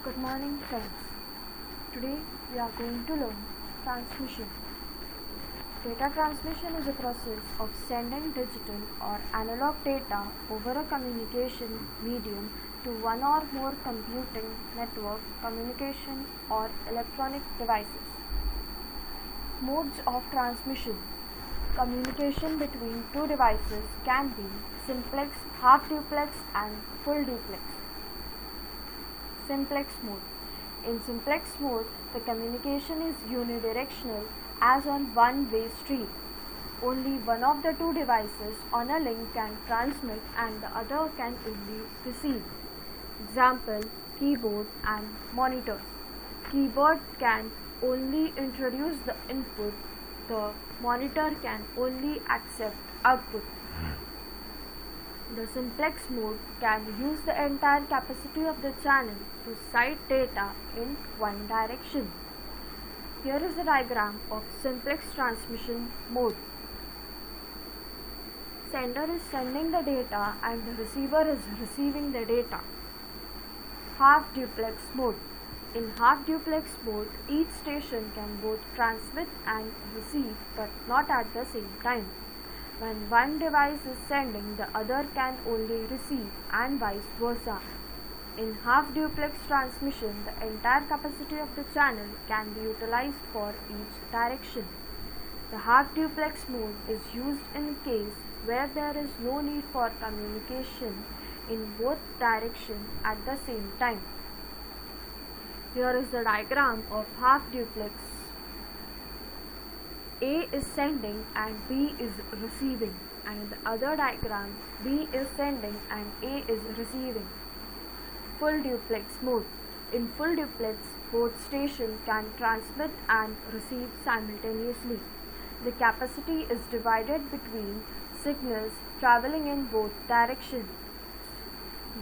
Good morning, friends. Today we are going to learn transmission. Data transmission is a process of sending digital or analog data over a communication medium to one or more computing network, communication, or electronic devices. Modes of transmission. Communication between two devices can be simplex, half duplex, and full duplex. Simplex mode. In simplex mode, the communication is unidirectional as on one-way street. Only one of the two devices on a link can transmit and the other can only receive. Example, keyboard and monitors. Keyboard can only introduce the input, the monitor can only accept output. The simplex mode can use the entire capacity of the channel to send data in one direction. Here is the diagram of simplex transmission mode. Sender is sending the data and the receiver is receiving the data. Half duplex mode. In half duplex mode, each station can both transmit and receive but not at the same time. When one device is sending, the other can only receive and vice versa. In half duplex transmission, the entire capacity of the channel can be utilized for each direction. The half duplex mode is used in case where there is no need for communication in both directions at the same time. Here is the diagram of half duplex. A is sending and B is receiving, and in the other diagram B is sending and A is receiving. Full duplex mode. In full duplex, both stations can transmit and receive simultaneously. The capacity is divided between signals traveling in both directions.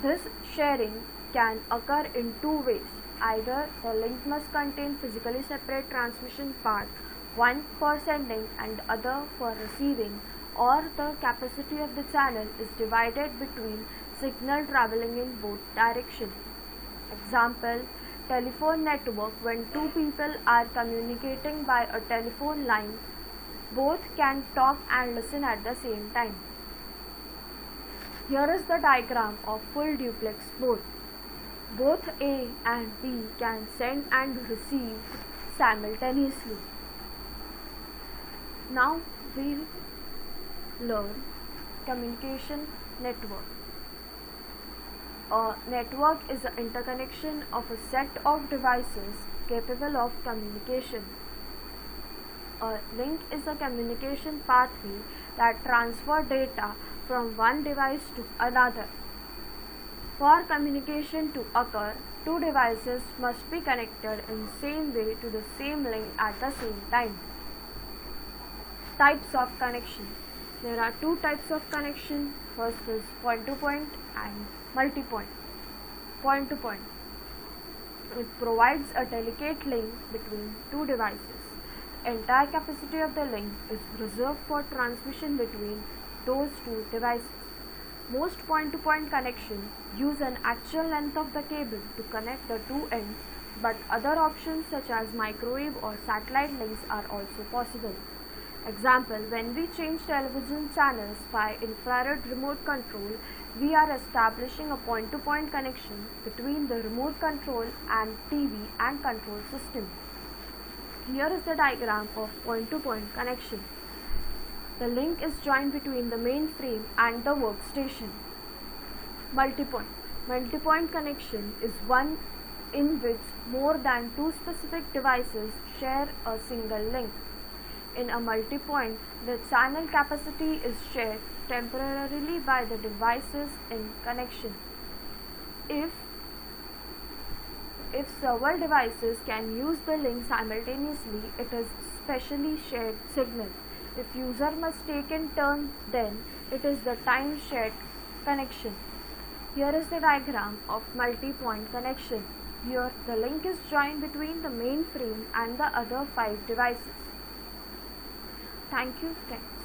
This sharing can occur in two ways. Either the link must contain physically separate transmission part, one for sending and other for receiving, or the capacity of the channel is divided between signal traveling in both directions. Example, telephone network. When two people are communicating by a telephone line, both can talk and listen at the same time. Here is the diagram of full duplex mode. Both A and B can send and receive simultaneously. Now we'll learn communication network. A network is the interconnection of a set of devices capable of communication. A link is a communication pathway that transfers data from one device to another. For communication to occur, two devices must be connected in the same way to the same link at the same time. Types of connection. There are two types of connection. First is point-to-point and multi-point. Point-to-point. It provides a delicate link between two devices. The entire capacity of the link is reserved for transmission between those two devices. Most point-to-point connections use an actual length of the cable to connect the two ends, but other options such as microwave or satellite links are also possible. Example, when we change television channels by infrared remote control, we are establishing a point-to-point connection between the remote control and TV and control system. Here is the diagram of point-to-point connection. The link is joined between the mainframe and the workstation. Multipoint. Multipoint connection is one in which more than two specific devices share a single link. In a multipoint, the channel capacity is shared temporarily by the devices in connection. If several devices can use the link simultaneously, it is specially shared signal. If user must take in turn, then it is the time shared connection. Here is the diagram of multi-point connection. Here the link is joined between the mainframe and the other 5 devices. Thank you, friends.